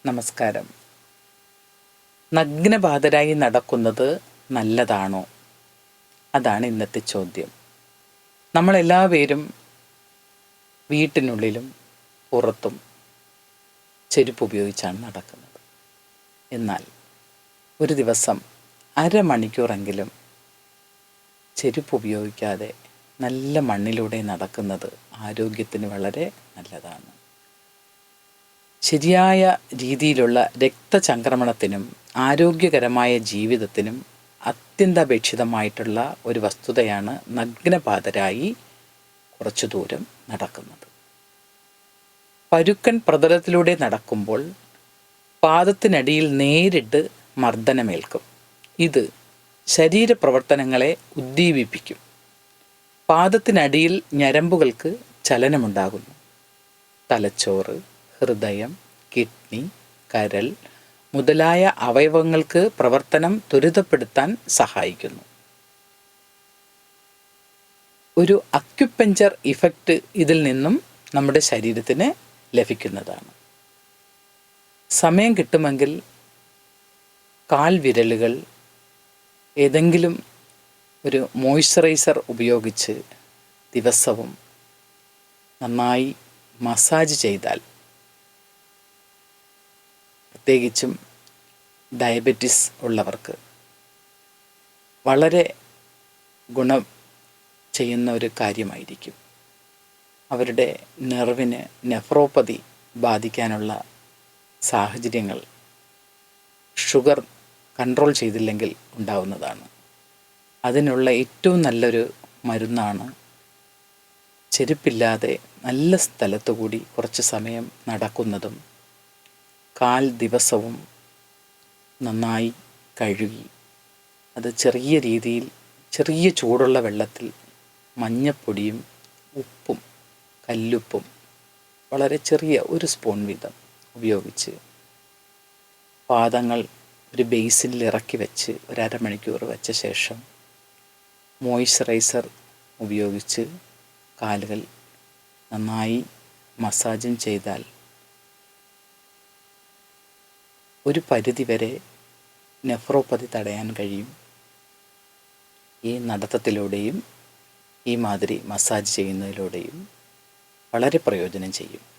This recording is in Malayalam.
നമസ്കാരം. നഗ്നപാതരായി നടക്കുന്നത് നല്ലതാണോ? അതാണ് ഇന്നത്തെ ചോദ്യം. നമ്മളെല്ലാവരും വീട്ടിനുള്ളിലും പുറത്തും ചെരുപ്പ് ഉപയോഗിച്ചാണ് നടക്കുന്നത്. എന്നാൽ ഒരു ദിവസം അരമണിക്കൂറെങ്കിലും ചെരുപ്പ് ഉപയോഗിക്കാതെ നല്ല മണ്ണിലൂടെ നടക്കുന്നത് ആരോഗ്യത്തിന് വളരെ നല്ലതാണ്. ശരിയായ രീതിയിലുള്ള രക്തചംക്രമണത്തിനും ആരോഗ്യകരമായ ജീവിതത്തിനും അത്യന്താപേക്ഷിതമായിട്ടുള്ള ഒരു വസ്തുതയാണ് നഗ്നപാതരായി കുറച്ചു ദൂരം നടക്കുന്നത്. പരുക്കൻ പ്രതലത്തിലൂടെ നടക്കുമ്പോൾ പാദത്തിനടിയിൽ നേരിട്ട് മർദ്ദനമേൽക്കും. ഇത് ശരീരപ്രവർത്തനങ്ങളെ ഉദ്ദീപിപ്പിക്കും. പാദത്തിനടിയിൽ ഞരമ്പുകൾക്ക് ചലനമുണ്ടാകുന്നു. തലച്ചോറ്, ഹൃദയം, കിഡ്നി, കരൾ മുതലായ അവയവങ്ങൾക്ക് പ്രവർത്തനം ത്വരിതപ്പെടുത്താൻ സഹായിക്കുന്നു. ഒരു അക്യുപഞ്ചർ ഇഫക്റ്റ് ഇതിൽ നിന്നും നമ്മുടെ ശരീരത്തിന് ലഭിക്കുന്നതാണ്. സമയം കിട്ടുമെങ്കിൽ കാൽവിരലുകൾ ഏതെങ്കിലും ഒരു മോയ്സ്ചറൈസർ ഉപയോഗിച്ച് ദിവസവും നന്നായി മസാജ് ചെയ്താൽ, പ്രത്യേകിച്ചും ഡയബറ്റിസ് ഉള്ളവർക്ക് വളരെ ഗുണം ചെയ്യുന്ന ഒരു കാര്യമായിരിക്കും. അവരുടെ നെർവിന് നെഫ്രോപ്പതി ബാധിക്കാനുള്ള സാഹചര്യങ്ങൾ ഷുഗർ കൺട്രോൾ ചെയ്തില്ലെങ്കിൽ ഉണ്ടാവുന്നതാണ്. അതിനുള്ള ഏറ്റവും നല്ലൊരു മരുന്നാണ് ചെരുപ്പില്ലാതെ നല്ല സ്ഥലത്തു കൂടി കുറച്ച് സമയം നടക്കുന്നതും കാൽ ദിവസവും നന്നായി കഴുകി അത് ചെറിയ രീതിയിൽ ചെറിയ ചൂടുള്ള വെള്ളത്തിൽ മഞ്ഞപ്പൊടിയും ഉപ്പും കല്ലുപ്പും വളരെ ചെറിയ ഒരു സ്പൂൺ വീതം ഉപയോഗിച്ച് പാദങ്ങൾ ഒരു ബേസിനിൽ ഇറക്കി വെച്ച് ഒരു അരമണിക്കൂർ വെച്ച ശേഷം മോയ്സ്ചറൈസർ ഉപയോഗിച്ച് കാലുകൾ നന്നായി മസാജും ചെയ്താൽ ഒരു പരിധിവരെ നെഫ്രോപ്പതി തടയാൻ കഴിയും. ഈ നടത്തത്തിലൂടെയും ഈ മാതിരി മസാജ് ചെയ്യുന്നതിലൂടെയും വളരെ പ്രയോജനം ചെയ്യും.